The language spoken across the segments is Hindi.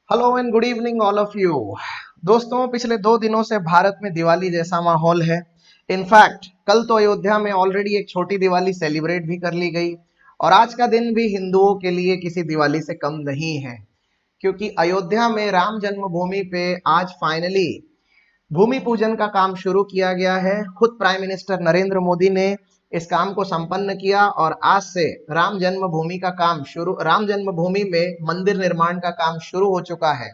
Hello and good evening all of you. दोस्तों, पिछले 2 दिनों से भारत में दिवाली जैसा माहौल है। इनफैक्ट कल तो अयोध्या में ऑलरेडी एक छोटी दिवाली सेलिब्रेट भी कर ली गई और आज का दिन भी हिंदुओं के लिए किसी दिवाली से कम नहीं है, क्योंकि अयोध्या में राम जन्मभूमि पे आज फाइनली भूमि पूजन का काम शुरू किया गया है। खुद प्राइम मिनिस्टर नरेंद्र मोदी ने इस काम को संपन्न किया और आज से राम जन्मभूमि में मंदिर निर्माण का काम शुरू हो चुका है।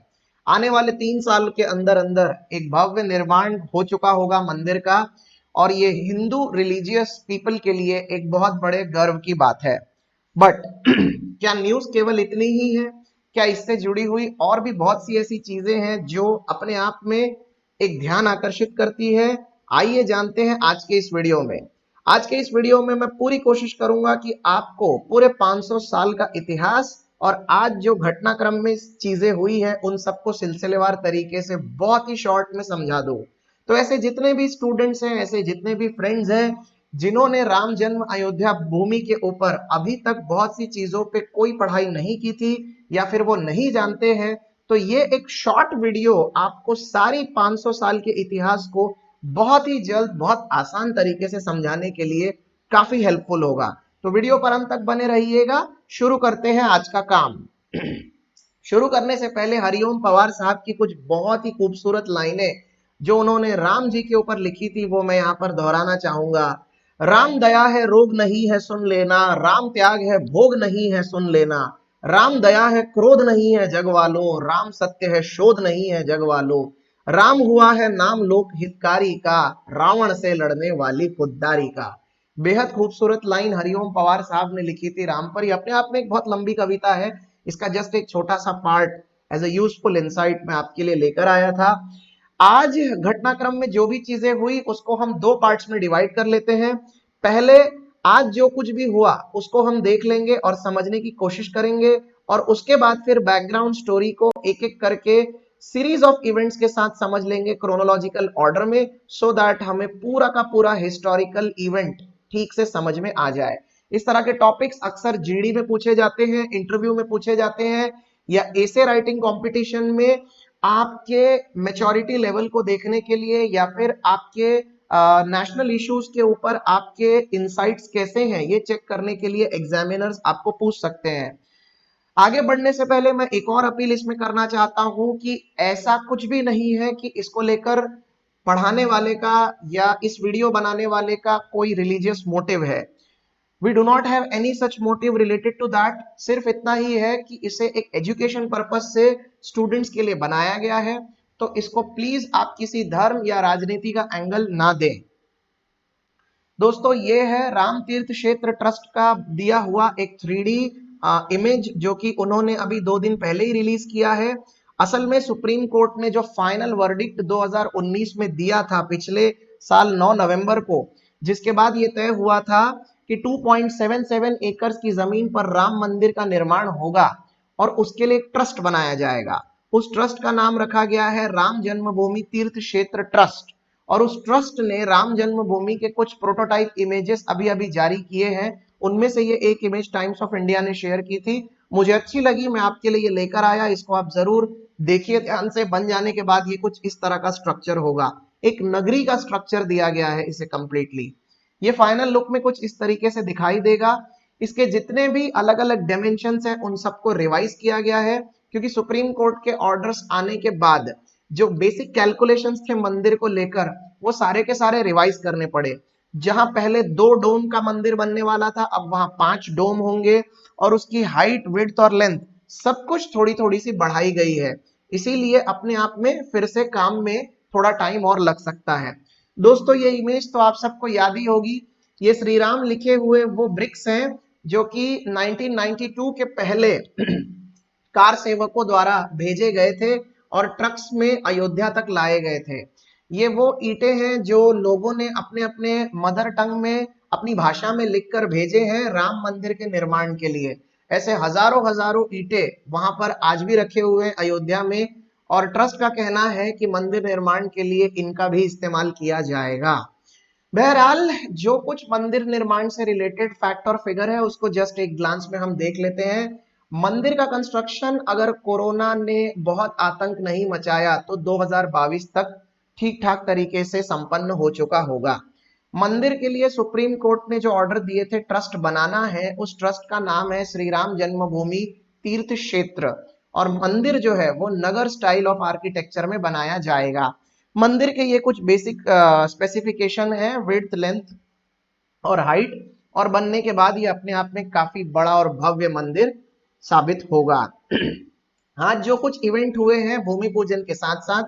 आने वाले 3 साल के अंदर अंदर एक भव्य निर्माण हो चुका होगा मंदिर का, और ये हिंदू रिलीजियस पीपल के लिए एक बहुत बड़े गर्व की बात है। बट क्या न्यूज केवल इतनी ही है? क्या इससे जुड़ी हुई और भी बहुत सी ऐसी चीजें हैं जो अपने आप में एक ध्यान आकर्षित करती है? आइए जानते हैं आज के इस वीडियो में। आज के इस वीडियो में मैं पूरी कोशिश करूंगा कि आपको पूरे 500 साल का इतिहास और आज जो घटनाक्रम में चीजें हुई हैं उन सबको सिलसिलेवार तरीके से बहुत ही शॉर्ट में समझा दूं। तो ऐसे जितने भी स्टूडेंट्स हैं, ऐसे जितने भी फ्रेंड्स हैं जिन्होंने राम जन्म अयोध्या भूमि के ऊपर अभी तक बहुत सी चीजों पे कोई पढ़ाई नहीं की थी या फिर वो नहीं जानते हैं, तो ये एक शॉर्ट वीडियो आपको सारी 500 साल के इतिहास को बहुत ही जल्द बहुत आसान तरीके से समझाने के लिए काफी हेल्पफुल होगा। तो वीडियो पर अंत तक बने रहिएगा। शुरू करते हैं आज का काम। शुरू करने से पहले हरिओम पवार साहब की कुछ बहुत ही खूबसूरत लाइनें जो उन्होंने राम जी के ऊपर लिखी थी वो मैं यहाँ पर दोहराना चाहूंगा। राम दया है रोग नहीं है सुन लेना, राम त्याग है भोग नहीं है सुन लेना, राम दया है क्रोध नहीं है जग वालो, राम सत्य है शोध नहीं है जग वालो, राम हुआ है नाम लोक हितकारी का, रावण से लड़ने वाली खुददारी का। बेहद खूबसूरत लाइन हरिओम पवार साहब ने लिखी थी राम पर। ये अपने आप में एक बहुत लंबी कविता है, इसका जस्ट एक छोटा सा part as a useful insight मैं आपके लिए लेकर आया था। आज घटनाक्रम में जो भी चीजें हुई उसको हम 2 पार्ट्स में डिवाइड कर लेते हैं। पहले आज जो कुछ भी हुआ उसको हम देख लेंगे और समझने की कोशिश करेंगे, और उसके बाद फिर बैकग्राउंड स्टोरी को एक एक करके सीरीज ऑफ इवेंट्स के साथ समझ लेंगे क्रोनोलॉजिकल ऑर्डर में, सो दैट हमें पूरा का पूरा हिस्टोरिकल इवेंट ठीक से समझ में आ जाए। इस तरह के टॉपिक्स अक्सर जीडी में पूछे जाते हैं, इंटरव्यू में पूछे जाते हैं, या एसे राइटिंग कंपटीशन में आपके मेच्योरिटी लेवल को देखने के लिए, या फिर आपके नेशनल इश्यूज के ऊपर आपके इंसाइट्स कैसे हैं ये चेक करने के लिए एग्जामिनर्स आपको पूछ सकते हैं। आगे बढ़ने से पहले मैं एक और अपील इसमें करना चाहता हूं कि ऐसा कुछ भी नहीं है कि इसको लेकर पढ़ाने वाले का या इस वीडियो बनाने वाले का कोई रिलीजियस मोटिव है। We do not have any such motive related to that. सिर्फ इतना ही है कि इसे एक एजुकेशन पर्पस से स्टूडेंट्स के लिए बनाया गया है, तो इसको प्लीज आप किसी धर्म या राजनीति का एंगल ना दें। दोस्तों, ये है राम तीर्थ क्षेत्र ट्रस्ट का दिया हुआ एक 3D इमेज जो कि उन्होंने अभी 2 दिन पहले ही रिलीज किया है। असल में सुप्रीम कोर्ट ने जो फाइनल वर्डिक्ट 2019 में दिया था पिछले साल 9 नवंबर को, जिसके बाद ये तय हुआ था कि 2.77 एकड़ की जमीन पर राम मंदिर का निर्माण होगा और उसके लिए एक ट्रस्ट बनाया जाएगा। उस ट्रस्ट का नाम रखा गया है राम जन्मभूमि तीर्थ क्षेत्र ट्रस्ट, और उस ट्रस्ट ने राम जन्मभूमि के कुछ प्रोटोटाइप इमेजेस अभी अभी जारी किए हैं। उनमें से ये एक इमेज टाइम्स ऑफ इंडिया ने शेयर की थी, मुझे अच्छी लगी, मैं आपके लिए लेकर आया। इसको आप जरूर देखिए ध्यान से। बन जाने के बाद ये कुछ इस तरह का स्ट्रक्चर होगा, एक नगरी का स्ट्रक्चर दिया गया है इसे कंप्लीटली। ये फाइनल लुक में कुछ इस तरीके से दिखाई देगा। इसके जितने भी अलग अलग डायमेंशंस हैं उन सबको रिवाइज किया गया है, क्योंकि सुप्रीम कोर्ट के ऑर्डर्स आने के बाद जो बेसिक कैलकुलेशंस थे मंदिर को लेकर वो सारे के सारे रिवाइज करने पड़े। जहां पहले 2 डोम का मंदिर बनने वाला था, अब वहां 5 डोम होंगे, और उसकी हाइट, विड्थ और लेंथ सब कुछ थोड़ी थोड़ी सी बढ़ाई गई है। इसीलिए अपने आप में फिर से काम में थोड़ा टाइम और लग सकता है। दोस्तों, ये इमेज तो आप सबको याद ही होगी। ये श्री राम लिखे हुए वो ब्रिक्स हैं जो कि 1992 के पहले कार सेवकों द्वारा भेजे गए थे और ट्रक्स में अयोध्या तक लाए गए थे। ये वो ईंटें हैं जो लोगों ने अपने अपने मदर टंग में अपनी भाषा में लिखकर भेजे हैं राम मंदिर के निर्माण के लिए। ऐसे हजारों हजारों ईंटें वहां पर आज भी रखे हुए हैं अयोध्या में, और ट्रस्ट का कहना है कि मंदिर निर्माण के लिए इनका भी इस्तेमाल किया जाएगा। बहरहाल, जो कुछ मंदिर निर्माण से रिलेटेड फैक्ट और फिगर है उसको जस्ट एक ग्लांस में हम देख लेते हैं। मंदिर का कंस्ट्रक्शन अगर कोरोना ने बहुत आतंक नहीं मचाया तो 2022 तक ठीक ठाक तरीके से संपन्न हो चुका होगा। मंदिर के लिए सुप्रीम कोर्ट ने जो ऑर्डर दिए थे ट्रस्ट बनाना है, उस ट्रस्ट का नाम है श्री राम जन्मभूमि तीर्थ क्षेत्र, और मंदिर जो है वो नगर स्टाइल ऑफ आर्किटेक्चर में बनाया जाएगा। मंदिर के ये कुछ बेसिक स्पेसिफिकेशन है, विड्थ, लेंथ और हाइट, और बनने के बाद ये अपने आप में काफी बड़ा और भव्य मंदिर साबित होगा। आज जो कुछ इवेंट हुए हैं भूमि पूजन के साथ साथ,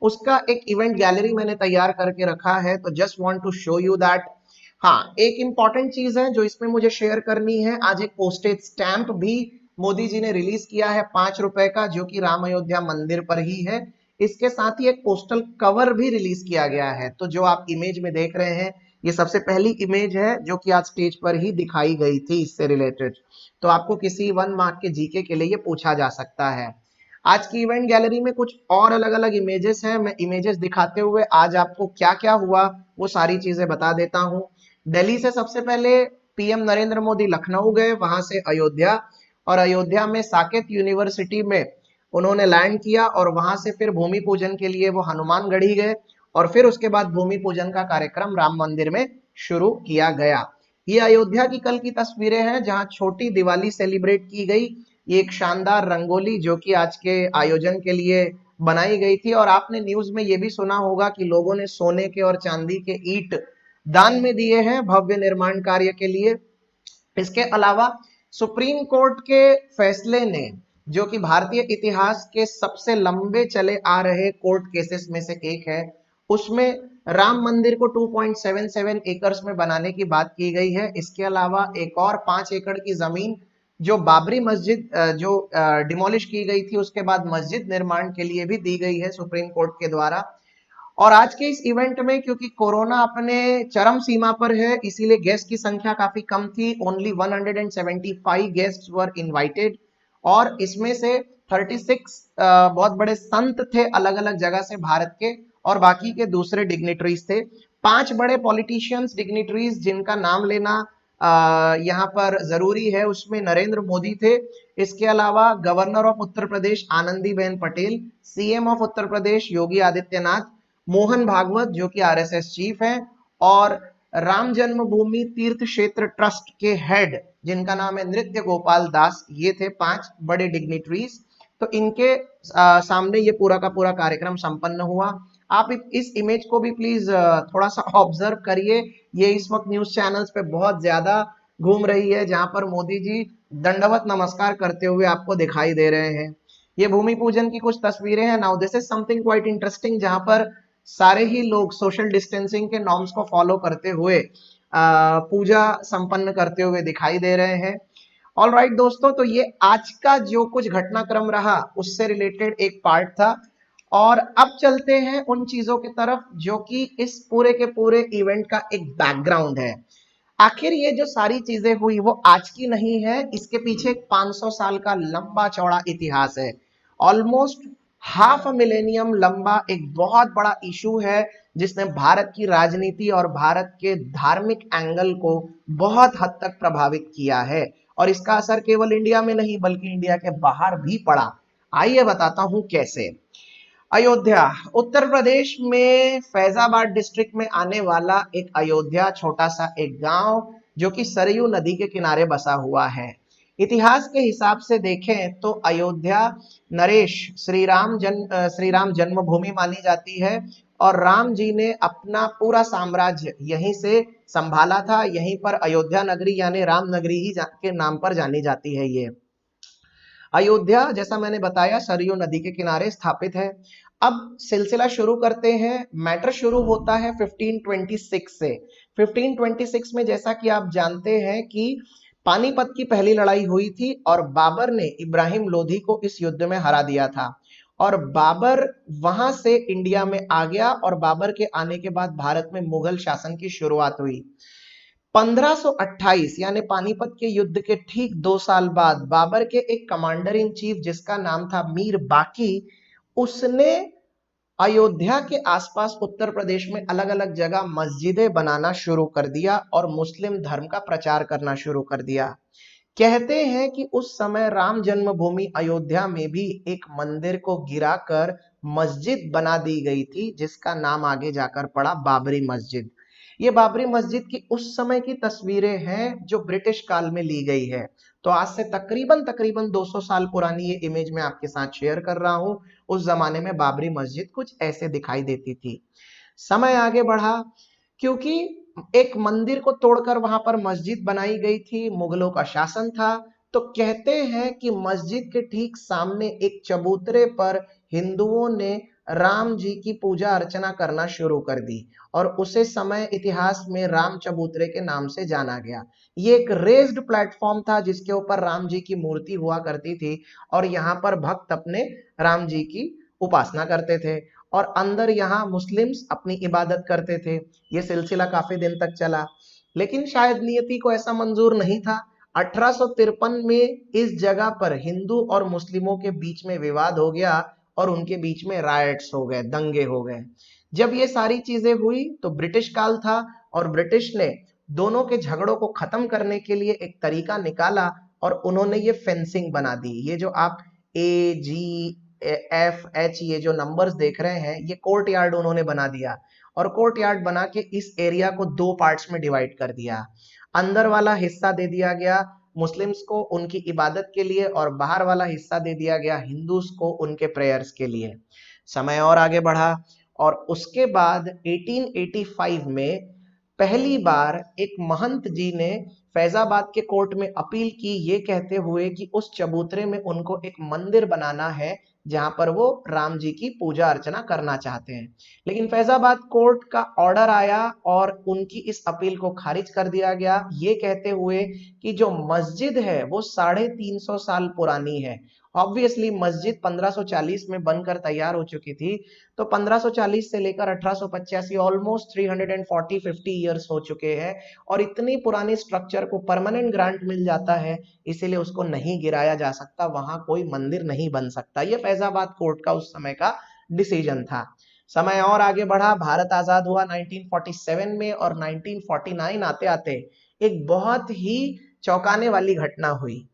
उसका एक इवेंट गैलरी मैंने तैयार करके रखा है, तो just want to show you that. हाँ, एक इंपॉर्टेंट चीज है जो इसमें मुझे शेयर करनी है। आज एक पोस्टेज स्टैंप भी मोदी जी ने रिलीज किया है 5 रुपए का, जो कि राम अयोध्या मंदिर पर ही है। इसके साथ ही एक पोस्टल कवर भी रिलीज किया गया है। तो जो आप इमेज में देख रहे हैं, ये सबसे पहली इमेज है जो कि आज स्टेज पर ही दिखाई गई थी इससे रिलेटेड। तो आपको किसी 1 मार्क के जीके के लिए ये पूछा जा सकता है। आज की इवेंट गैलरी में कुछ और अलग अलग इमेजेस हैं। मैं इमेजेस दिखाते हुए आज आपको क्या क्या हुआ वो सारी चीजें बता देता हूं। दिल्ली से सबसे पहले पीएम नरेंद्र मोदी लखनऊ गए, वहां से अयोध्या, और अयोध्या में साकेत यूनिवर्सिटी में उन्होंने लैंड किया, और वहां से फिर भूमि पूजन के लिए वो हनुमानगढ़ी गए, और फिर उसके बाद भूमि पूजन का कार्यक्रम राम मंदिर में शुरू किया गया। ये अयोध्या की कल की तस्वीरें हैं जहां छोटी दिवाली सेलिब्रेट की गई। ये एक शानदार रंगोली जो कि आज के आयोजन के लिए बनाई गई थी, और आपने न्यूज में ये भी सुना होगा कि लोगों ने सोने के और चांदी के ईंट दान में दिए हैं भव्य निर्माण कार्य के लिए। इसके अलावा सुप्रीम कोर्ट के फैसले ने, जो कि भारतीय इतिहास के सबसे लंबे चले आ रहे कोर्ट केसेस में से एक है, उसमें राम मंदिर को 2.77 एकर्स में बनाने की बात की गई है। इसके अलावा एक और 5 एकड़ की जमीन जो बाबरी मस्जिद जो डिमोलिश की गई थी उसके बाद मस्जिद निर्माण के लिए भी दी गई है सुप्रीम कोर्ट के द्वारा। और आज के इस इवेंट में क्योंकि कोरोना अपने चरम सीमा पर है, इसीलिए गेस्ट की संख्या काफी कम थी। ओनली 175 गेस्ट वर इनवाइटेड, और इसमें से 36 बहुत बड़े संत थे अलग अलग जगह से भारत के, और बाकी के दूसरे डिग्निटरीज थे। 5 बड़े पॉलिटिशियंस डिग्निटरीज जिनका नाम लेना यहाँ पर जरूरी है, उसमें नरेंद्र मोदी थे। इसके अलावा governor of Uttar Pradesh Anandiben Patel, CM of Uttar Pradesh Yogi Adityanath, Mohan Bhagwat जो कि आरएसएस चीफ हैं, और राम जन्मभूमि तीर्थ क्षेत्र ट्रस्ट के हेड जिनका नाम है नृत्य गोपाल दास। ये थे 5 बड़े डिग्निटरीज। तो इनके सामने ये पूरा का पूरा कार्यक्रम संपन्न हुआ। आप इस इमेज को भी प्लीज थोड़ा सा ऑब्जर्व करिए। ये इस वक्त न्यूज चैनल्स पे बहुत ज्यादा घूम रही है, जहां पर मोदी जी दंडवत नमस्कार करते हुए आपको दिखाई दे रहे हैं। ये भूमि पूजन की कुछ तस्वीरें हैं। Now this is something quite interesting, जहां पर सारे ही लोग सोशल डिस्टेंसिंग के नॉर्म्स को फॉलो करते हुए पूजा संपन्न करते हुए दिखाई दे रहे हैं। ऑल राइट दोस्तों, तो ये आज का जो कुछ घटनाक्रम रहा उससे रिलेटेड एक पार्ट था, और अब चलते हैं उन चीजों की तरफ जो कि इस पूरे के पूरे इवेंट का एक बैकग्राउंड है। आखिर ये जो सारी चीजें हुई वो आज की नहीं है, इसके पीछे एक 500 साल का लंबा चौड़ा इतिहास है। ऑलमोस्ट हाफ मिलेनियम लंबा एक बहुत बड़ा इशू है, जिसने भारत की राजनीति और भारत के धार्मिक एंगल को बहुत हद तक प्रभावित किया है, और इसका असर केवल इंडिया में नहीं बल्कि इंडिया के बाहर भी पड़ा। आइए बताता हूं कैसे। अयोध्या उत्तर प्रदेश में फैजाबाद डिस्ट्रिक्ट में आने वाला एक अयोध्या छोटा सा एक गांव जो कि सरयू नदी के किनारे बसा हुआ है। इतिहास के हिसाब से देखें तो अयोध्या नरेश श्री राम जन्मभूमि मानी जाती है, और राम जी ने अपना पूरा साम्राज्य यहीं से संभाला था। यहीं पर अयोध्या नगरी यानी राम नगरी ही के नाम पर जानी जाती है। ये अयोध्या जैसा मैंने बताया सरयू नदी के किनारे स्थापित है। अब सिलसिला शुरू करते हैं। मैटर शुरू होता है 1526 से। 1526 में जैसा कि आप जानते हैं कि पानीपत की पहली लड़ाई हुई थी, और बाबर ने इब्राहिम लोधी को इस युद्ध में हरा दिया था, और बाबर वहां से इंडिया में आ गया, और बाबर के आने के बाद भारत में मुगल शासन की शुरुआत हुई। 1528 यानी पानीपत के युद्ध के ठीक 2 साल बाद बाबर के एक कमांडर इन चीफ जिसका नाम था मीर बाकी, उसने अयोध्या के आसपास उत्तर प्रदेश में अलग अलग जगह मस्जिदें बनाना शुरू कर दिया और मुस्लिम धर्म का प्रचार करना शुरू कर दिया। कहते हैं कि उस समय राम जन्मभूमि अयोध्या में भी एक मंदिर को गिराकर मस्जिद बना दी गई थी, जिसका नाम आगे जाकर पड़ा बाबरी मस्जिद। ये बाबरी मस्जिद की उस समय की तस्वीरें हैं जो ब्रिटिश काल में ली गई है। तो आज से तकरीबन तकरीबन 200 साल पुरानी ये इमेज मैं आपके साथ शेयर कर रहा हूं। उस जमाने में बाबरी मस्जिद कुछ ऐसे दिखाई देती थी। समय आगे बढ़ा, क्योंकि एक मंदिर को तोड़कर वहां पर मस्जिद बनाई गई थी, मुगलों का शासन था। तो कहते हैं कि मस्जिद के ठीक सामने एक चबूतरे पर हिंदुओं ने राम जी की पूजा अर्चना करना शुरू कर दी और उसे समय इतिहास में राम चबूतरे के नाम से जाना गया। ये एक रेज्ड प्लेटफॉर्म था जिसके ऊपर राम जी की मूर्ति हुआ करती थी और यहाँ पर भक्त अपने राम जी की उपासना करते थे और अंदर यहाँ मुस्लिम्स अपनी इबादत करते थे। ये सिलसिला काफी दिन तक चला, लेकिन शायद नियति को ऐसा मंजूर नहीं था। 1853 में इस जगह पर हिंदू और मुस्लिमों के बीच में विवाद हो गया और उनके बीच में रायट्स हो गए, दंगे हो गए। जब ये सारी चीजें हुई तो ब्रिटिश काल था और ब्रिटिश ने दोनों के झगड़ों को खत्म करने के लिए एक तरीका निकाला और उन्होंने ये फेंसिंग बना दी। ये जो आप AGFH ये जो नंबर्स देख रहे हैं, ये कोर्ट यार्ड उन्होंने बना दिया और कोर्ट यार्ड बना के इस एरिया को दो पार्ट्स में डिवाइड कर दिया। अंदर वाला हिस्सा दे दिया गया मुस्लिम्स को उनकी इबादत के लिए और बाहर वाला हिस्सा दे दिया गया हिंदूज को उनके प्रेयर्स के लिए। समय और आगे बढ़ा और उसके बाद 1885 में पहली बार एक महंत जी ने फैजाबाद के कोर्ट में अपील की, ये कहते हुए कि उस चबूतरे में उनको एक मंदिर बनाना है जहां पर वो राम जी की पूजा अर्चना करना चाहते हैं। लेकिन फैजाबाद कोर्ट का ऑर्डर आया और उनकी इस अपील को खारिज कर दिया गया, ये कहते हुए कि जो मस्जिद है वो 350 साल पुरानी है। ऑब्वियसली मस्जिद 1540 में बनकर तैयार हो चुकी थी, तो 1540 से लेकर 1885 ऑलमोस्ट 340-50 ईयर्स हो चुके हैं और इतनी पुरानी स्ट्रक्चर को परमानेंट ग्रांट मिल जाता है, इसीलिए उसको नहीं गिराया जा सकता, वहां कोई मंदिर नहीं बन सकता। ये फैजाबाद कोर्ट का उस समय का डिसीजन था। समय और आगे बढ़ा, भारत आजाद हुआ 1947 में और 1949 आते आते एक बहुत ही चौंकाने वाली घटना हुई।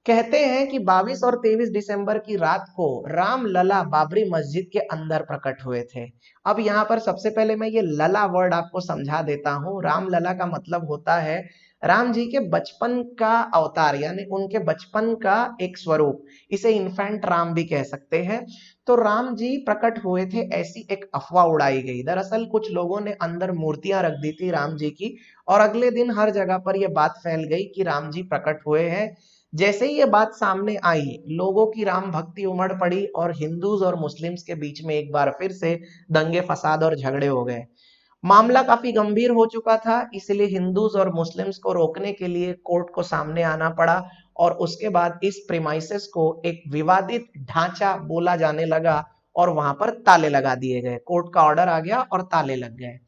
कहते हैं कि 22 और 23 दिसंबर की रात को राम लला बाबरी मस्जिद के अंदर प्रकट हुए थे। अब यहाँ पर सबसे पहले मैं ये लला वर्ड आपको समझा देता हूँ। राम लला का मतलब होता है राम जी के बचपन का अवतार, यानी उनके बचपन का एक स्वरूप। इसे इन्फेंट राम भी कह सकते हैं। तो राम जी प्रकट हुए थे, ऐसी एक अफवाह उड़ाई गई। दरअसल कुछ लोगों ने अंदर मूर्तियां रख दी थी राम जी की और अगले दिन हर जगह पर यह बात फैल गई कि राम जी प्रकट हुए हैं। जैसे ही ये बात सामने आई, लोगों की राम भक्ति उमड़ पड़ी और हिंदूज और मुस्लिम्स के बीच में एक बार फिर से दंगे फसाद और झगड़े हो गए। मामला काफी गंभीर हो चुका था, इसलिए हिंदूज और मुस्लिम्स को रोकने के लिए कोर्ट को सामने आना पड़ा और उसके बाद इस प्रीमाइसेस को एक विवादित ढांचा बोला जाने लगा और वहां पर ताले लगा दिए गए। कोर्ट का ऑर्डर आ गया और ताले लग गए।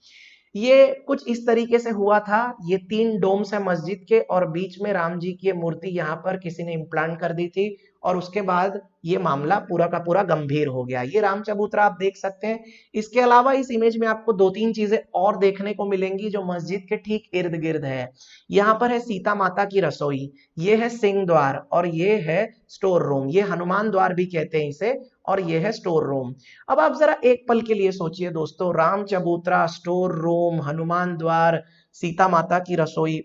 ये कुछ इस तरीके से हुआ था। ये 3 डोम्स है मस्जिद के और बीच में राम जी की मूर्ति यहाँ पर किसी ने इम्प्लांट कर दी थी और उसके बाद ये मामला पूरा का पूरा गंभीर हो गया। ये राम चबूतरा आप देख सकते हैं। इसके अलावा इस इमेज में आपको 2-3 चीजें और देखने को मिलेंगी जो मस्जिद के ठीक इर्द गिर्द है। यहाँ पर है सीता माता की रसोई, ये है सिंह द्वार और ये है स्टोर रूम। ये हनुमान द्वार भी कहते हैं इसे और ये है स्टोर रूम। अब आप जरा एक पल के लिए सोचिए दोस्तों, राम चबूतरा, स्टोर रूम, हनुमान द्वार, सीता माता की रसोई,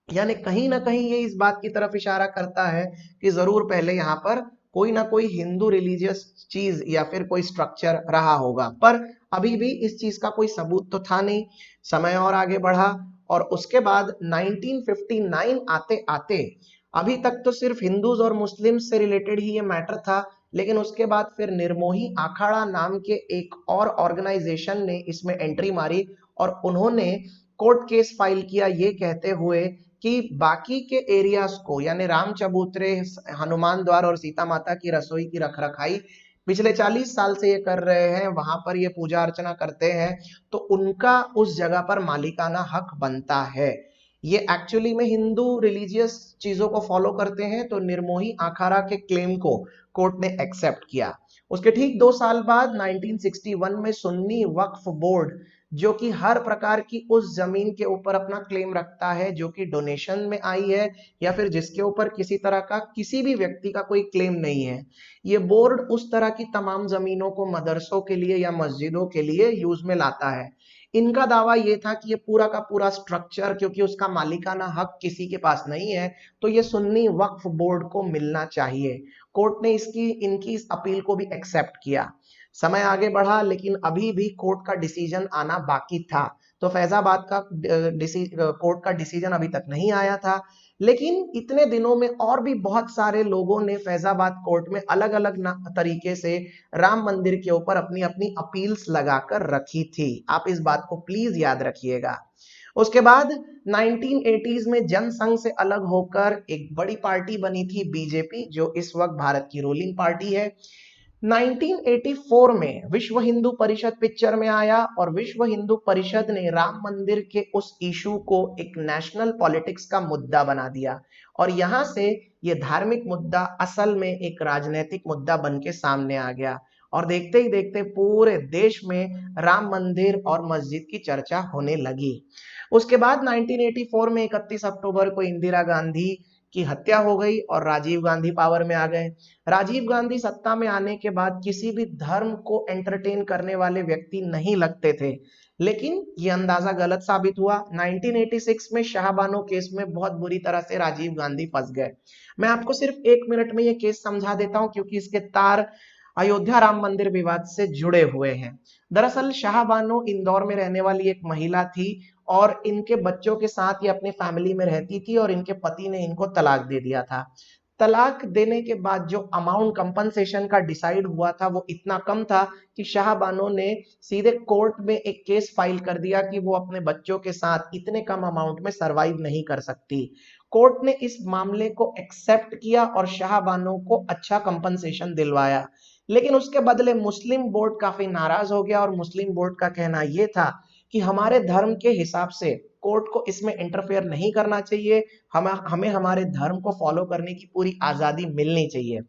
यानी कहीं ना कहीं ये इस बात की तरफ इशारा करता है कि जरूर पहले यहाँ पर कोई ना कोई हिंदू रिलीजियस चीज या फिर कोई स्ट्रक्चर रहा होगा, पर अभी भी इस चीज का कोई सबूत तो था नहीं। समय और आगे बढ़ा और उसके बाद 1959 आते आते अभी तक तो सिर्फ हिंदूज और मुस्लिम से रिलेटेड ही ये मैटर था, लेकिन उसके बाद फिर निर्मोही अखाड़ा नाम के एक और ऑर्गेनाइजेशन ने इसमें एंट्री मारी और उन्होंने कोर्ट केस फाइल किया, ये कहते हुए कि बाकी के एरियाज को, यानी राम चबूतरे, हनुमान द्वार और सीता माता की रसोई की रखरखाई पिछले 40 साल से ये कर रहे हैं, वहां पर ये पूजा अर्चना करते हैं, तो उनका उस जगह पर मालिकाना हक बनता है। ये एक्चुअली में हिंदू रिलीजियस चीजों को फॉलो करते हैं, तो निर्मोही अखाड़ा के क्लेम को कोर्ट ने एक्सेप्ट किया। उसके ठीक 2 साल बाद 1961 में सुन्नी वक्फ बोर्ड जो कि हर प्रकार की उस जमीन के ऊपर अपना क्लेम रखता है जो कि डोनेशन में आई है या फिर जिसके ऊपर किसी तरह का किसी भी व्यक्ति का कोई क्लेम नहीं है। ये बोर्ड उस तरह की तमाम जमीनों को मदरसों के लिए या मस्जिदों के लिए यूज में लाता है। इनका दावा ये था कि ये पूरा का पूरा स्ट्रक्चर, क्योंकि उसका मालिकाना हक किसी के पास नहीं है, तो ये सुन्नी वक्फ बोर्ड को मिलना चाहिए। कोर्ट ने इसकी इनकी इस अपील को भी एक्सेप्ट किया। समय आगे बढ़ा लेकिन अभी भी कोर्ट का डिसीजन आना बाकी था। तो फैजाबाद का कोर्ट का डिसीजन अभी तक नहीं आया था। लेकिन इतने दिनों में और भी बहुत सारे लोगों ने फैजाबाद कोर्ट में अलग अलग तरीके से राम मंदिर के ऊपर अपनी अपनी अपील्स लगाकर रखी थी। आप इस बात को प्लीज याद रखिएगा। उसके बाद 1980s में जनसंघ से अलग होकर एक बड़ी पार्टी बनी थी बीजेपी, जो इस वक्त भारत की रूलिंग पार्टी है। 1984 में विश्व हिंदू परिषद पिक्चर में आया और विश्व हिंदू परिषद ने राम मंदिर के उस इशू को एक नेशनल पॉलिटिक्स का मुद्दा बना दिया और यहां से ये धार्मिक मुद्दा असल में एक राजनीतिक मुद्दा बन के सामने आ गया और देखते ही देखते पूरे देश में राम मंदिर और मस्जिद की चर्चा होने लगी। उसके बाद 1984 में 31 अक्टूबर को इंदिरा गांधी की हत्या हो गई और राजीव गांधी पावर में आ गए। राजीव गांधी सत्ता में आने के बाद किसी भी धर्म को एंटरटेन करने वाले व्यक्ति नहीं लगते थे, लेकिन ये अंदाजा गलत साबित हुआ। 1986 में शाहबानो केस में बहुत बुरी तरह से राजीव गांधी फंस गए। मैं आपको सिर्फ 1 मिनट में ये केस समझा देता हूं क्योंकि इसके तार अयोध्या राम मंदिर विवाद से जुड़े हुए हैं। दरअसल शाहबानो इंदौर में रहने वाली एक महिला थी और इनके बच्चों के साथ ये अपनी फैमिली में रहती थी और इनके पति ने इनको तलाक दे दिया था। तलाक देने के बाद जो अमाउंट कंपनसेशन का डिसाइड हुआ था वो इतना कम था कि शाहबानो ने सीधे कोर्ट में एक केस फाइल कर दिया कि वो अपने बच्चों के साथ इतने कम अमाउंट में सरवाइव नहीं कर सकती। कोर्ट ने इस मामले को एक्सेप्ट किया और शाहबानो को अच्छा कंपनसेशन दिलवाया। लेकिन उसके बदले मुस्लिम बोर्ड काफी नाराज हो गया और मुस्लिम बोर्ड का कहना यह था कि हमारे धर्म के हिसाब से कोर्ट को इसमें इंटरफेयर नहीं करना चाहिए, हमें हमारे धर्म को फॉलो करने की पूरी आजादी मिलनी चाहिए।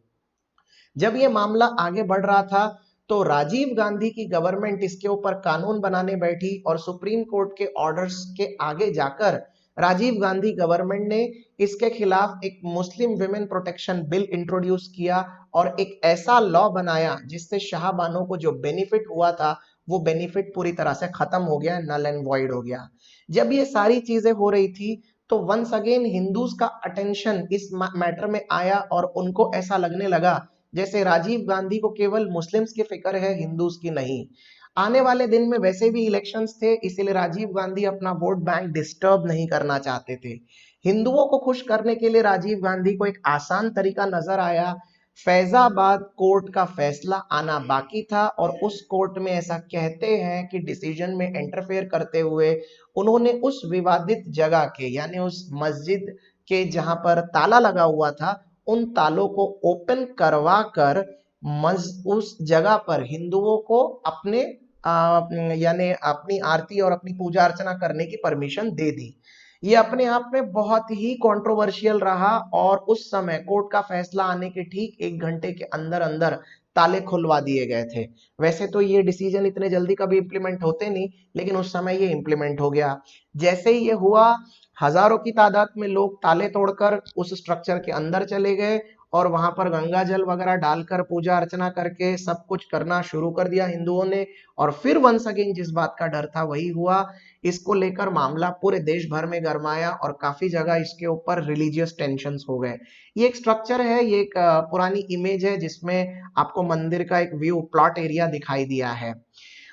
जब ये मामला आगे बढ़ रहा था तो राजीव गांधी की गवर्नमेंट इसके ऊपर कानून बनाने बैठी और सुप्रीम कोर्ट के ऑर्डर्स के आगे जाकर राजीव गांधी गवर्नमेंट ने इसके खिलाफ एक Muslim women protection bill introduce किया और एक ऐसा लॉ बनाया जिससे शाहबानो को जो बेनिफिट हुआ था वो बेनिफिट पूरी तरह से खत्म हो गया, नल एंड वॉइड हो गया। जब ये सारी चीजें हो रही थी तो वंस अगेन हिंदूज का अटेंशन इस मैटर में आया और उनको ऐसा लगने लगा जैसे राजीव गांधी को केवल मुस्लिम्स की फिक्र है, हिंदूज की नहीं। आने वाले दिन में वैसे भी इलेक्शंस थे, इसीलिए राजीव गांधी अपना वोट बैंक डिस्टर्ब नहीं करना चाहते थे। हिंदुओं को खुश करने के लिए राजीव गांधी को एक आसान तरीका नजर आया। फैजाबाद कोर्ट का फैसला आना बाकी था और उस कोर्ट में ऐसा कहते हैं कि डिसीजन में इंटरफेयर करते हुए उन्होंने उस विवादित जगह के यानी उस मस्जिद के जहां पर ताला लगा हुआ था उन तालों को ओपन करवा कर उस जगह पर हिंदुओं को अपने यानी अपनी आरती और अपनी पूजा अर्चना करने की परमिशन दे दी। ये अपने आप में बहुत ही कंट्रोवर्शियल रहा और उस समय कोर्ट का फैसला आने के ठीक 1 घंटे के अंदर अंदर ताले खुलवा दिए गए थे। वैसे तो ये डिसीजन इतने जल्दी कभी इंप्लीमेंट होते नहीं, लेकिन उस समय ये इंप्लीमेंट हो गया। जैसे ही ये हुआ, हजारों की तादाद में लोग ताले तोड़कर उस स्ट्रक्चर के अंदर चले गए और वहां पर गंगा जल वगैरह डालकर पूजा अर्चना करके सब कुछ करना शुरू कर दिया हिंदुओं ने। और फिर वंस अगेन जिस बात का डर था वही हुआ। इसको लेकर मामला पूरे देश भर में गरमाया और काफी जगह इसके ऊपर रिलीजियस टेंशंस हो गए। ये एक स्ट्रक्चर है, ये एक पुरानी इमेज है जिसमें आपको मंदिर का एक व्यू प्लॉट एरिया दिखाई दिया है।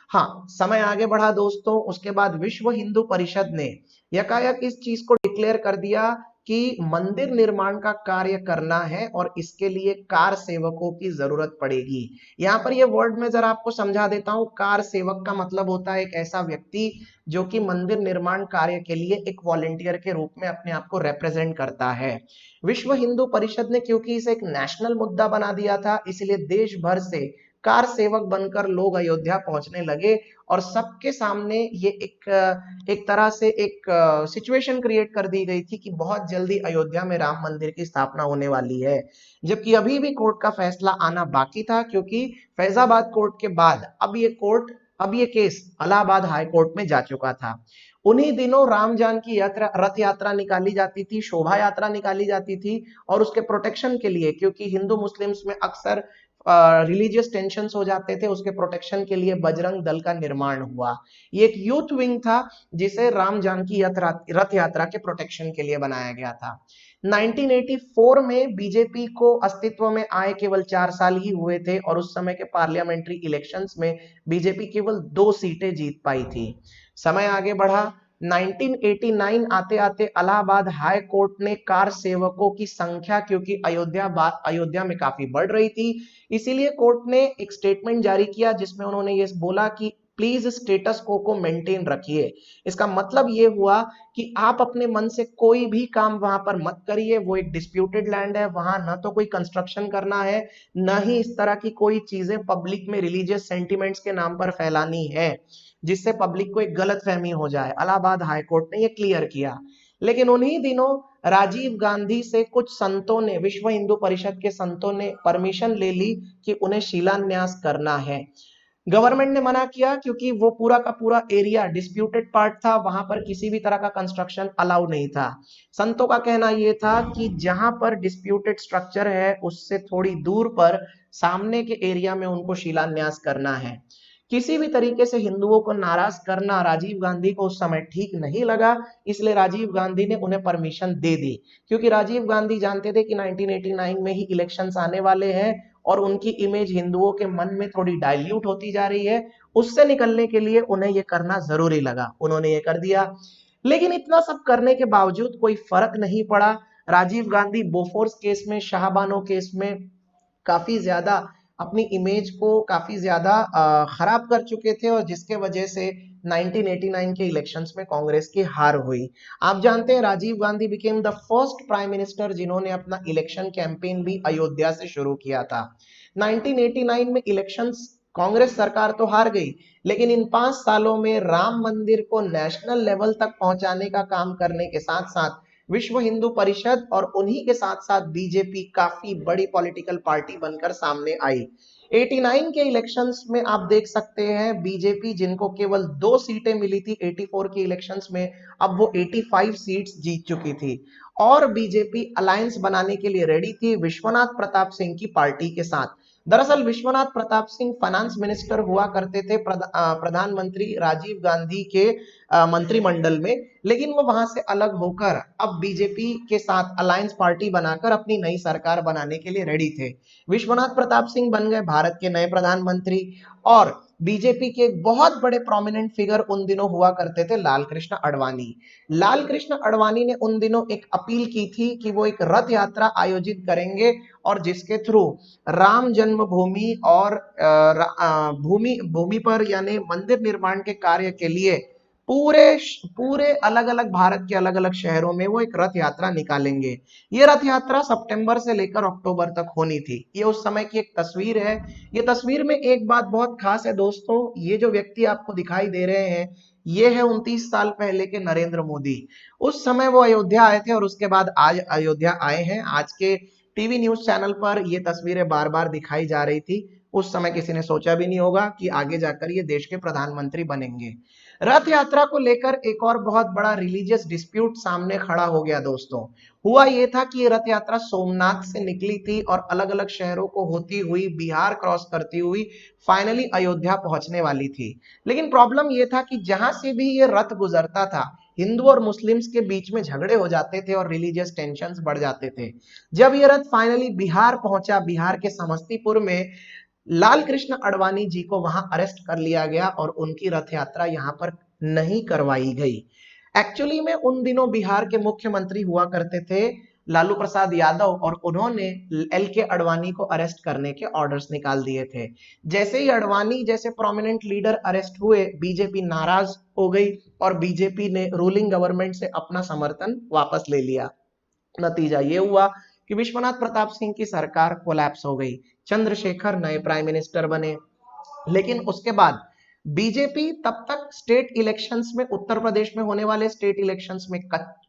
हाँ, समय आगे बढ़ा दोस्तों। उसके बाद विश्व हिंदू परिषद ने यकायक इस चीज को डिक्लेयर कर दिया कि मंदिर निर्माण का कार्य करना है और इसके लिए कार सेवकों की जरूरत पड़ेगी। यहाँ पर ये वर्ड में जरा आपको समझा देता हूँ। कार सेवक का मतलब होता है एक ऐसा व्यक्ति जो कि मंदिर निर्माण कार्य के लिए एक वॉलेंटियर के रूप में अपने आप को रिप्रेजेंट करता है। विश्व हिंदू परिषद ने क्योंकि इसे एक नेशनल मुद्दा बना दिया था, इसलिए देश भर से कार सेवक बनकर लोग अयोध्या पहुंचने लगे और सबके सामने ये एक तरह से एक सिचुएशन क्रिएट कर दी गई थी कि बहुत जल्दी अयोध्या में राम मंदिर की स्थापना होने वाली है। जबकि अभी भी कोर्ट का फैसला आना बाकी था क्योंकि फैजाबाद कोर्ट के बाद अब ये कोर्ट अब ये केस इलाहाबाद हाई कोर्ट में जा चुका था। उन्हीं दिनों राम जानकी यात्रा रथ यात्रा निकाली जाती थी, शोभा यात्रा निकाली जाती थी, और उसके प्रोटेक्शन के लिए, क्योंकि हिंदू मुस्लिम्स में अक्सर रिलीजियस टेंशन्स हो जाते थे, उसके प्रोटेक्शन के लिए बजरंग दल का निर्माण हुआ। ये एक यूथ विंग था जिसे राम जानकी यात्रा रथ यात्रा के प्रोटेक्शन के लिए बनाया गया था। 1984 में बीजेपी को अस्तित्व में आए केवल 4 साल ही हुए थे, और उस समय के पार्लियामेंट्री इलेक्शंस में बीजेपी केवल 2 सीटें जीत पाई थी। समय आगे बढ़ा, 1989 आते आते इलाहाबाद हाई कोर्ट ने कार सेवकों की संख्या, क्योंकि अयोध्या में काफी बढ़ रही थी, इसीलिए कोर्ट ने एक स्टेटमेंट जारी किया जिसमें उन्होंने ये बोला कि प्लीज स्टेटस को मेंटेन रखिए। इसका मतलब ये हुआ कि आप अपने मन से कोई भी काम वहां पर मत करिए, वो एक डिस्प्यूटेड लैंड है, वहां ना तो कोई कंस्ट्रक्शन करना है, ना ही इस तरह की कोई चीजें पब्लिक में रिलीजियस सेंटिमेंट्स के नाम पर फैलानी है जिससे पब्लिक को एक गलत फहमी हो जाए। इलाहाबाद हाई कोर्ट ने ये क्लियर किया। लेकिन उन्हीं दिनों राजीव गांधी से कुछ संतों ने, विश्व हिंदू परिषद के संतों ने परमिशन ले ली कि उन्हें शिलान्यास करना है। गवर्नमेंट ने मना किया क्योंकि वो पूरा का पूरा एरिया डिस्प्यूटेड पार्ट था, वहां पर किसी भी तरह का कंस्ट्रक्शन अलाउ नहीं था। संतों का कहना यह था कि जहां पर डिस्प्यूटेड स्ट्रक्चर है उससे थोड़ी दूर पर सामने के एरिया में उनको शिलान्यास करना है। किसी भी तरीके से हिंदुओं को नाराज करना राजीव गांधी को उस समय ठीक नहीं लगा, इसलिए राजीव गांधी ने उन्हें परमिशन दे दी, क्योंकि राजीव गांधी जानते थे कि 1989 में ही इलेक्शंस आने वाले हैं और उनकी इमेज हिंदुओं के मन में थोड़ी डाइल्यूट होती जा रही है, उससे निकलने के लिए उन्हें यह करना जरूरी लगा, उन्होंने ये कर दिया। लेकिन इतना सब करने के बावजूद कोई फर्क नहीं पड़ा। राजीव गांधी बोफोर्स केस में, शाहबानो केस में काफी ज्यादा अपनी इमेज को काफी ज्यादा खराब कर चुके थे, और जिसके वजह से 1989 के इलेक्शंस में कांग्रेस की हार हुई। आप जानते हैं Rajiv Gandhi became the first prime minister जिन्होंने अपना इलेक्शन कैंपेन भी अयोध्या से शुरू किया था। 1989 में इलेक्शंस कांग्रेस सरकार तो हार गई, लेकिन इन 5 सालों में राम मंदिर को नेशनल लेवल तक पहुंचाने का काम करने के साथ साथ विश्व हिंदू परिषद और उन्हीं के साथ साथ बीजेपी काफी बड़ी पॉलिटिकल पार्टी बनकर सामने आई। 89 के इलेक्शंस में आप देख सकते हैं बीजेपी, जिनको केवल 2 सीटें मिली थी 84 के इलेक्शंस में, अब वो 85 सीट्स जीत चुकी थी, और बीजेपी अलायंस बनाने के लिए रेडी थी विश्वनाथ प्रताप सिंह की पार्टी के साथ। दरअसल विश्वनाथ प्रताप सिंह फाइनेंस मिनिस्टर हुआ करते थे प्रधानमंत्री राजीव गांधी के मंत्रिमंडल में, लेकिन वो वहां से अलग होकर अब बीजेपी के साथ अलायंस पार्टी बनाकर अपनी नई सरकार बनाने के लिए रेडी थे। विश्वनाथ प्रताप सिंह बन गए भारत के नए प्रधानमंत्री, और बीजेपी के एक बहुत बड़े प्रोमिनेंट फिगर उन दिनों हुआ करते थे लाल कृष्ण आडवाणी। लाल कृष्ण आडवाणी ने उन दिनों एक अपील की थी कि वो एक रथ यात्रा आयोजित करेंगे, और जिसके थ्रू राम जन्मभूमि और भूमि पर यानी मंदिर निर्माण के कार्य के लिए पूरे पूरे अलग अलग भारत के अलग अलग शहरों में वो एक रथ यात्रा निकालेंगे। ये रथ यात्रा सितंबर से लेकर अक्टूबर तक होनी थी। ये उस समय की एक तस्वीर है। ये तस्वीर में एक बात बहुत खास है दोस्तों, ये जो व्यक्ति आपको दिखाई दे रहे हैं, ये है 29 साल पहले के नरेंद्र मोदी। उस समय वो अयोध्या आए थे और उसके बाद आज अयोध्या आए हैं। आज के टीवी न्यूज चैनल पर ये तस्वीरें बार बार दिखाई जा रही थी। उस समय किसी ने सोचा भी नहीं होगा कि आगे जाकर ये देश के प्रधानमंत्री बनेंगे। रथ यात्रा को लेकर एक और बहुत बड़ा रिलीजियस डिस्प्यूट सामने खड़ा हो गया दोस्तों। हुआ ये था कि ये रथ यात्रा सोमनाथ से निकली थी और अलग अलग शहरों को होती हुई, बिहार क्रॉस करती हुई फाइनली अयोध्या पहुंचने वाली थी। लेकिन प्रॉब्लम ये था कि जहां से भी ये रथ गुजरता था, हिंदू और मुस्लिम्स के बीच में झगड़े हो जाते थे और रिलीजियस टेंशन्स बढ़ जाते थे। जब ये रथ फाइनली बिहार पहुंचा, बिहार के समस्तीपुर में लाल कृष्ण आडवाणी जी को वहां अरेस्ट कर लिया गया और उनकी रथ यात्रा यहां पर नहीं करवाई गई। एक्चुअली में उन दिनों बिहार के मुख्यमंत्री हुआ करते थे लालू प्रसाद यादव, और उन्होंने एल के आडवाणी को अरेस्ट करने के ऑर्डर्स निकाल दिए थे। जैसे ही आडवाणी जैसे प्रोमिनेंट लीडर अरेस्ट हुए, बीजेपी नाराज हो गई और बीजेपी ने रूलिंग गवर्नमेंट से अपना समर्थन वापस ले लिया। नतीजा ये हुआ कि विश्वनाथ प्रताप सिंह की सरकार कोलैप्स हो गई, चंद्रशेखर नए प्राइम मिनिस्टर बने। लेकिन उसके बाद बीजेपी तब तक स्टेट इलेक्शंस में, उत्तर प्रदेश में होने वाले स्टेट इलेक्शंस में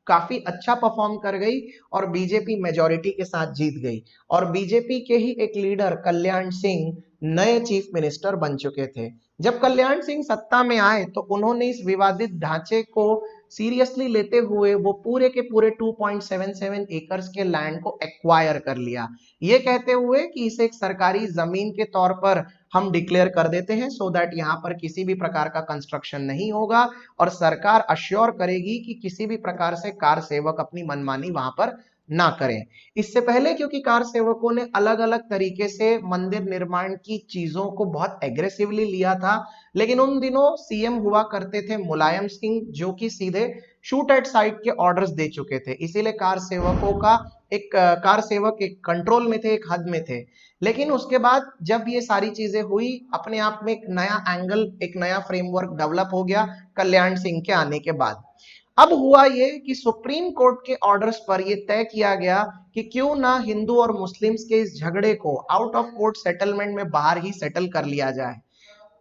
काफी अच्छा परफॉर्म कर गई और बीजेपी मेजॉरिटी के साथ जीत गई और बीजेपी के ही एक लीडर कल्याण सिंह नए चीफ मिनिस्टर बन चुके थे। जब कल्याण सिंह सत्ता में आए तो उन्होंने इस विवादित ढांचे को सीरियसली लेते हुए वो पूरे के पूरे 2.77 एकर्स के लैंड को एक्वायर कर लिया, ये कहते हुए कि इसे एक सरकारी जमीन के तौर पर हम डिक्लेयर कर देते हैं सो दैट यहाँ पर किसी भी प्रकार का कंस्ट्रक्शन नहीं होगा और सरकार अश्योर करेगी कि किसी भी प्रकार से कार सेवक अपनी मनमानी वहां पर ना करें। इससे पहले क्योंकि कार सेवकों ने अलग अलग तरीके से मंदिर निर्माण की चीजों को बहुत एग्रेसिवली लिया था, लेकिन उन दिनों सीएम हुआ करते थे मुलायम सिंह जो कि सीधे शूट एट साइट के ऑर्डर्स दे चुके थे, इसीलिए कार सेवकों का कार सेवक एक कंट्रोल में थे, एक हद में थे। लेकिन उसके बाद जब ये सारी चीजें हुई अपने आप में एक नया एंगल, एक नया फ्रेमवर्क डेवलप हो गया कल्याण सिंह के आने के बाद। अब हुआ ये कि सुप्रीम कोर्ट के ऑर्डर्स पर यह तय किया गया कि क्यों ना हिंदू और मुस्लिम्स के इस झगड़े को आउट ऑफ कोर्ट सेटलमेंट में बाहर ही सेटल कर लिया जाए।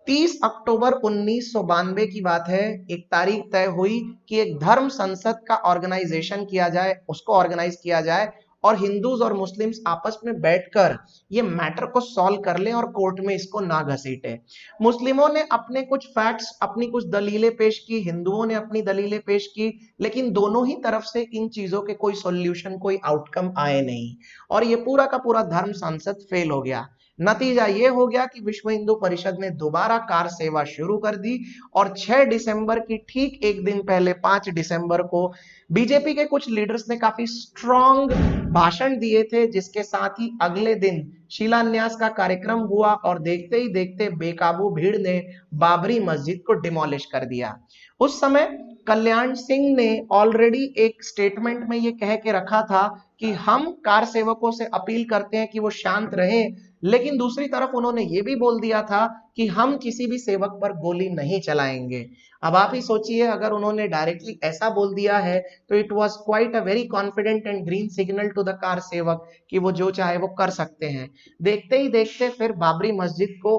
30 अक्टूबर 1992 की बात है, एक तारीख तय हुई कि एक धर्म संसद का ऑर्गेनाइजेशन किया जाए, उसको ऑर्गेनाइज किया जाए और हिंदूज और मुस्लिम्स आपस में बैठकर ये मैटर को सॉल्व कर लें और कोर्ट में इसको ना घसीटे। मुस्लिमों ने अपने कुछ फैक्ट्स, अपनी कुछ दलीलें पेश की, हिंदुओं ने अपनी दलीलें पेश की, लेकिन दोनों ही तरफ से इन चीजों के कोई सॉल्यूशन, कोई आउटकम आए नहीं और ये पूरा का पूरा धर्म संसद फेल हो गया। नतीजा ये हो गया कि विश्व हिंदू परिषद ने दोबारा कार सेवा शुरू कर दी और 6 दिसंबर की ठीक एक दिन पहले 5 दिसंबर को बीजेपी के कुछ लीडर्स ने काफी स्ट्रॉन्ग भाषण दिए थे, जिसके साथ ही अगले दिन शिलान्यास का कार्यक्रम हुआ और देखते ही देखते बेकाबू भीड़ ने बाबरी मस्जिद को डिमोलिश कर दिया। उस समय कल्याण सिंह ने ऑलरेडी एक स्टेटमेंट में ये कह के रखा था कि हम कार सेवकों से अपील करते हैं कि वो शांत रहें, लेकिन दूसरी तरफ उन्होंने ये भी बोल दिया था कि हम किसी भी सेवक पर गोली नहीं चलाएंगे। अब आप ही सोचिए, अगर उन्होंने डायरेक्टली ऐसा बोल दिया है तो it was quite a very confident and green signal to the kar sevak कि वो जो चाहे वो कर सकते हैं। देखते ही देखते फिर बाबरी मस्जिद को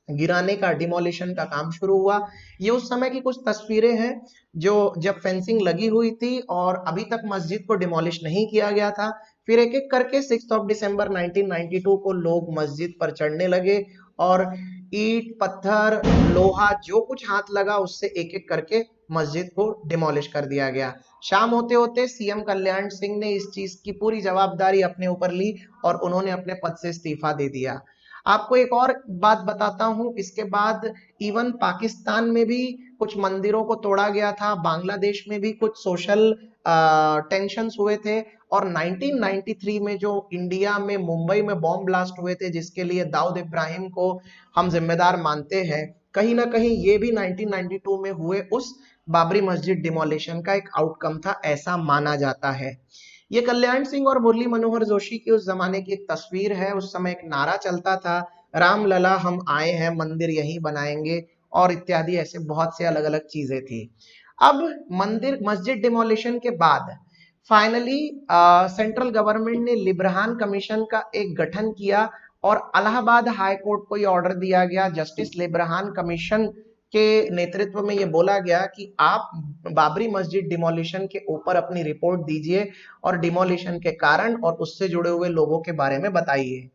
गिराने का, डिमोलिशन का काम शुरू हुआ। ये उस समय की कुछ तस्वीरें हैं जो जब फेंसिंग लगी हुई थी और अभी तक मस्जिद को डिमोलिश नहीं किया गया था। फिर एक एक करके 6 दिसंबर 1992 को लोग मस्जिद पर चढ़ने लगे और ईंट, पत्थर, लोहा जो कुछ हाथ लगा उससे एक एक करके मस्जिद को डिमोलिश कर दिया गया। शाम होते होते सीएम कल्याण सिंह ने इस चीज की पूरी जवाबदारी अपने ऊपर ली और उन्होंने अपने पद से इस्तीफा दे दिया। आपको एक और बात बताता हूं, इसके बाद इवन पाकिस्तान में भी कुछ मंदिरों को तोड़ा गया था, बांग्लादेश में भी कुछ सोशल टेंशन्स हुए थे और 1993 में जो इंडिया में मुंबई में बॉम्ब ब्लास्ट हुए थे जिसके लिए दाऊद इब्राहिम को हम जिम्मेदार मानते हैं, कहीं ना कहीं ये भी 1992 में हुए उस बाबरी मस्जिद डिमोलिशन का एक आउटकम था, ऐसा माना जाता है। ये कल्याण सिंह और मुरली मनोहर जोशी की उस जमाने की एक तस्वीर है। उस समय एक नारा चलता था, राम लला हम आए हैं, मंदिर यहीं बनाएंगे और इत्यादि ऐसे बहुत से अलग अलग चीजें थी। अब मंदिर मस्जिद डिमोलिशन के बाद फाइनली सेंट्रल गवर्नमेंट ने लिब्रहान कमीशन का एक गठन किया और इलाहाबाद हाई कोर्ट को यह ऑर्डर दिया गया, जस्टिस लिब्रहान कमीशन के नेतृत्व में यह बोला गया कि आप बाबरी मस्जिद डिमोलिशन के ऊपर अपनी रिपोर्ट दीजिए और डिमोलिशन के कारण और उससे जुड़े हुए लोगों के बारे में बताइए।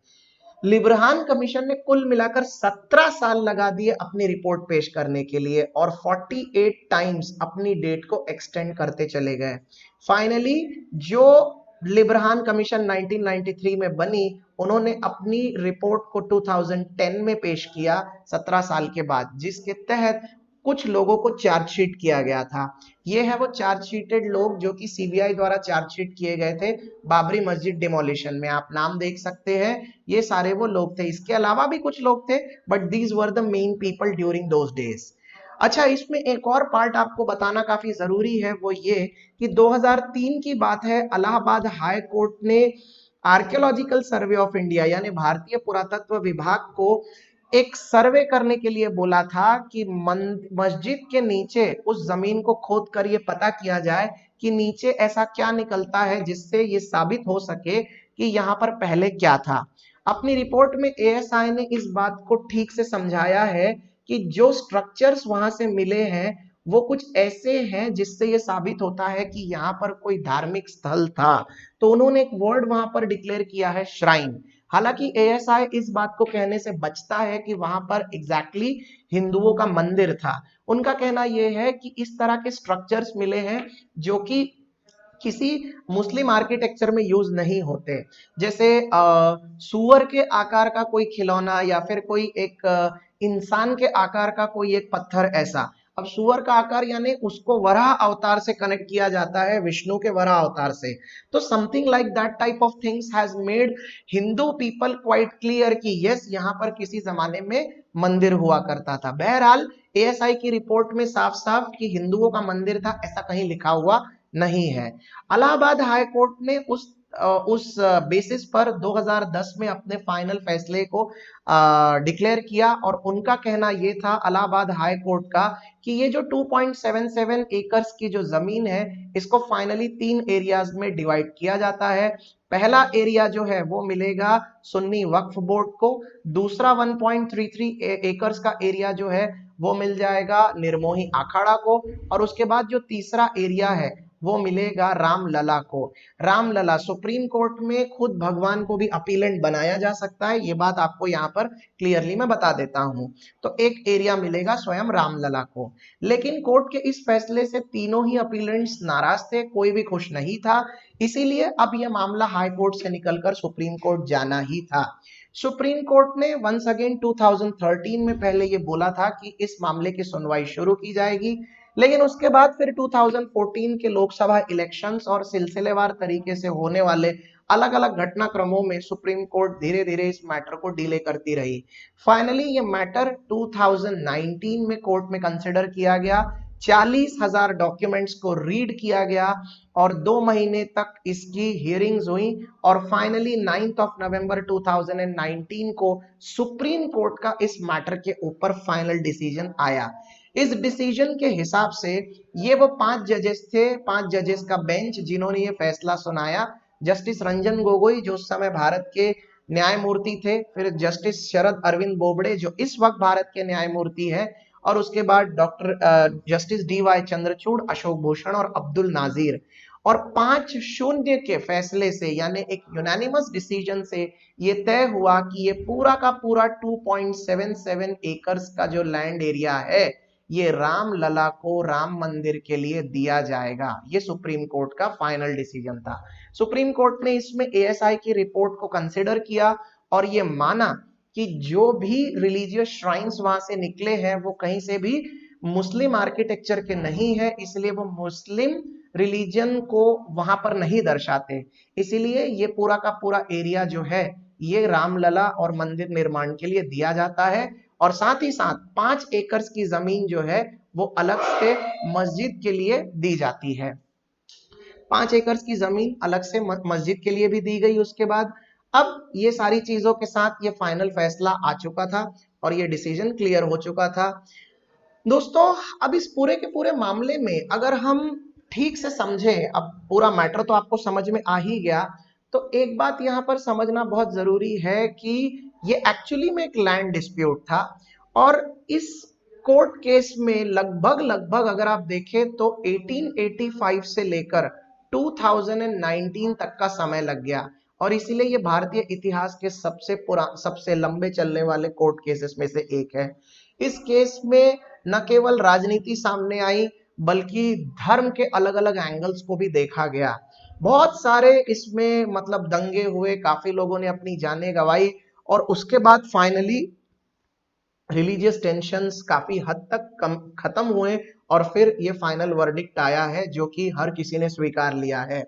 लिब्रहान कमीशन ने कुल मिलाकर 17 साल लगा दिए अपनी रिपोर्ट पेश करने के लिए और 48 टाइम्स अपनी डेट को एक्सटेंड करते चले गए। फाइनली जो लिब्रहान कमीशन 1993 में बनी, उन्होंने अपनी रिपोर्ट को 2010 में पेश किया 17 साल के बाद, जिसके तहत कुछ लोगों को चार्जशीट किया गया था। ये है वो चार्जशीटेड लोग जो कि सीबीआई द्वारा चार्जशीट किए गए थे बाबरी मस्जिद डिमोलिशन में, आप नाम देख सकते हैं, ये सारे वो लोग थे। इसके अलावा भी कुछ लोग थे but these were the main people during those days. अच्छा, इसमें एक और पार्ट आपको बताना काफी जरूरी है, वो ये कि 2003 की बात है, इलाहाबाद हाई कोर्ट ने आर्कियोलॉजिकल सर्वे ऑफ इंडिया यानी भारतीय पुरातत्व विभाग को एक सर्वे करने के लिए बोला था कि मस्जिद के नीचे उस जमीन को खोद कर ये पता किया जाए कि नीचे ऐसा क्या निकलता है जिससे ये साबित हो सके कि यहाँ पर पहले क्या था। अपनी रिपोर्ट में एएसआई ने इस बात को ठीक से समझाया है कि जो स्ट्रक्चर्स वहां से मिले हैं वो कुछ ऐसे हैं जिससे ये साबित होता है कि यहाँ पर कोई धार्मिक स्थल था। तो उन्होंने एक वर्ड वहां पर डिक्लेयर किया है, श्राइन। हालांकि एएसआई इस बात को कहने से बचता है कि वहां पर एग्जैक्टली हिंदुओं का मंदिर था। उनका कहना यह है कि इस तरह के स्ट्रक्चर्स मिले हैं जो कि किसी मुस्लिम आर्किटेक्चर में यूज नहीं होते। जैसे सुअर के आकार का कोई खिलौना या फिर कोई एक इंसान के आकार का कोई एक पत्थर ऐसा। अब सुअर का आकार यानी उसको वराह अवतार से कनेक्ट किया जाता है, विष्णु के वराह अवतार से। तो something like that type of things has made Hindu people quite clear कि यस, यहाँ पर किसी जमाने में मंदिर हुआ करता था। बहरहाल एएसआई की रिपोर्ट में साफ साफ कि हिंदुओं का मंदिर था ऐसा कहीं लिखा हुआ नहीं है। इलाहाबाद हाई कोर्ट ने उस बेसिस पर 2010 में अपने फाइनल फैसले को डिक्लेयर किया और उनका कहना यह था, इलाहाबाद हाई कोर्ट का, कि ये जो 2.77 एकर्स की जो जमीन है इसको फाइनली 3 एरियाज में डिवाइड किया जाता है। पहला एरिया जो है वो मिलेगा सुन्नी वक्फ बोर्ड को, दूसरा 1.33 एकर्स का एरिया जो है वो मिल जाएगा निर्मोही अखाड़ा को, और उसके बाद जो तीसरा एरिया है वो मिलेगा रामलला को। रामलला, सुप्रीम कोर्ट में खुद भगवान को भी अपीलेंट बनाया जा सकता है, ये बात आपको यहाँ पर क्लियरली मैं बता देता हूं। तो एक एरिया मिलेगा स्वयं रामलला को। लेकिन कोर्ट के इस फैसले से तीनों ही अपीलेंट्स नाराज थे, कोई भी खुश नहीं था। इसीलिए अब यह मामला हाई कोर्ट से निकलकर सुप्रीम कोर्ट जाना ही था। सुप्रीम कोर्ट ने वंस अगेन 2013 में पहले ये बोला था कि इस मामले की सुनवाई शुरू की जाएगी, लेकिन उसके बाद फिर 2014 के लोकसभा इलेक्शंस और सिलसिलेवार तरीके से होने वाले अलग अलग घटनाक्रमों में सुप्रीम कोर्ट धीरे धीरे इस मैटर को डिले करती रही। फाइनली ये मैटर 2019 में कोर्ट में कंसिडर किया गया, 40,000 डॉक्यूमेंट्स को रीड किया गया और 2 महीने तक इसकी हियरिंग्स हुई और फाइनली 9 नवंबर 2019 को सुप्रीम कोर्ट का इस मैटर के ऊपर फाइनल डिसीजन आया। इस डिसीजन के हिसाब से ये वो 5 जजेस थे, 5 जजेस का बेंच जिन्होंने ये फैसला सुनाया। जस्टिस रंजन गोगोई जो उस समय भारत के न्यायमूर्ति थे, फिर जस्टिस शरद अरविंद बोबड़े जो इस वक्त भारत के न्यायमूर्ति है, और उसके बाद doctor justice D Y Chandrachud, Ashok Bhushan और अब्दुल नाजीर। और 5-0 के फैसले से यानी एक यूनानिमस डिसीजन से ये तय हुआ कि ये पूरा का पूरा 2.77 एकर्स का जो लैंड एरिया है ये रामलला को राम मंदिर के लिए दिया जाएगा। ये सुप्रीम कोर्ट का फाइनल डिसीजन था। सुप्रीम कोर्ट ने इसमें एएसआई की रिपोर्ट को कंसिडर किया और ये माना कि जो भी रिलीजियस श्राइन्स वहां से निकले हैं वो कहीं से भी मुस्लिम आर्किटेक्चर के नहीं है, इसलिए वो मुस्लिम रिलीजन को वहां पर नहीं दर्शाते। इसीलिए ये पूरा का पूरा एरिया जो है ये रामलला और मंदिर निर्माण के लिए दिया जाता है, और साथ ही साथ 5 एकर्स की जमीन जो है वो अलग से मस्जिद के लिए दी जाती है। 5 एकर्स की जमीन अलग से मस्जिद के लिए भी दी गई। उसके बाद अब ये सारी चीजों के साथ ये फाइनल फैसला आ चुका था और ये डिसीजन क्लियर हो चुका था। दोस्तों, अब इस पूरे के पूरे मामले में अगर हम ठीक से समझें, अब पूरा मैटर तो आपको समझ में आ ही गया, तो एक बात यहाँ पर समझना बहुत जरूरी है कि ये एक्चुअली में एक लैंड डिस्प्यूट था और इस कोर्ट केस में लगभग लगभग अगर आप देखें तो 1885 से लेकर 2019 तक का समय लग गया, और इसीलिए ये भारतीय इतिहास के सबसे लंबे चलने वाले कोर्ट केसेस में से एक है। इस केस में न केवल राजनीति सामने आई बल्कि धर्म के अलग अलग एंगल्स को भी देखा गया। बहुत सारे इसमें मतलब दंगे हुए, काफी लोगों ने अपनी जानें गंवाई और उसके बाद फाइनली रिलीजियस टेंशंस काफी हद तक खत्म हुए और फिर ये फाइनल वर्डिक्ट आया है जो कि हर किसी ने स्वीकार लिया है।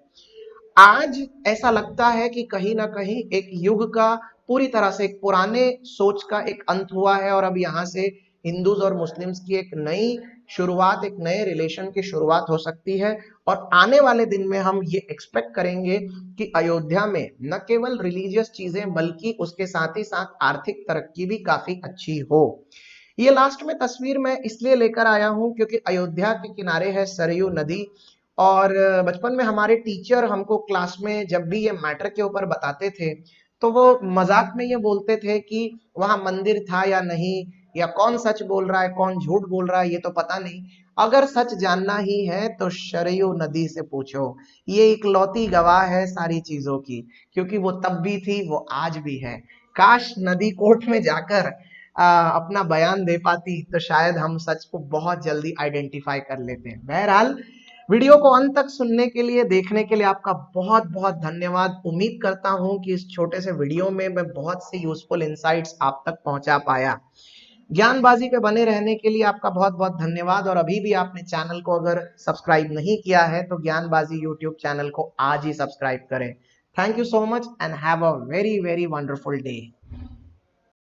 आज ऐसा लगता है कि कहीं ना कहीं एक युग का, पूरी तरह से एक पुराने सोच का एक अंत हुआ है और अब यहाँ से हिंदूज और मुस्लिम्स की एक नई शुरुआत, एक नए रिलेशन की शुरुआत हो सकती है। और आने वाले दिन में हम ये एक्सपेक्ट करेंगे कि अयोध्या में न केवल रिलीजियस चीजें बल्कि उसके साथ ही साथ आर्थिक तरक्की भी काफी अच्छी हो। ये लास्ट में तस्वीर मैं इसलिए लेकर आया हूं क्योंकि अयोध्या के किनारे है सरयू नदी, और बचपन में हमारे टीचर हमको क्लास में जब भी ये मैटर के ऊपर बताते थे तो वो मजाक में ये बोलते थे कि वहां मंदिर था या नहीं, या कौन सच बोल रहा है कौन झूठ बोल रहा है ये तो पता नहीं। अगर सच जानना ही है तो शरयू नदी से पूछो। ये इकलौती गवाह है सारी चीजों की, क्योंकि वो तब भी थी, वो आज भी है। काश नदी कोर्ट में जाकर अपना बयान दे पाती तो शायद हम सच को बहुत जल्दी आइडेंटिफाई कर लेते हैं। बहरहाल, वीडियो को अंत तक सुनने के लिए, देखने के लिए आपका बहुत बहुत धन्यवाद। उम्मीद करता हूं कि इस छोटे से वीडियो में मैं बहुत से यूजफुल इंसाइट्स आप तक पहुंचा पाया। ज्ञानबाजी पे बने रहने के लिए आपका बहुत बहुत धन्यवाद। और अभी भी आपने चैनल को अगर सब्सक्राइब नहीं किया है तो ज्ञानबाजी यूट्यूब चैनल को आज ही सब्सक्राइब करें। Thank you so much and have a very very wonderful day.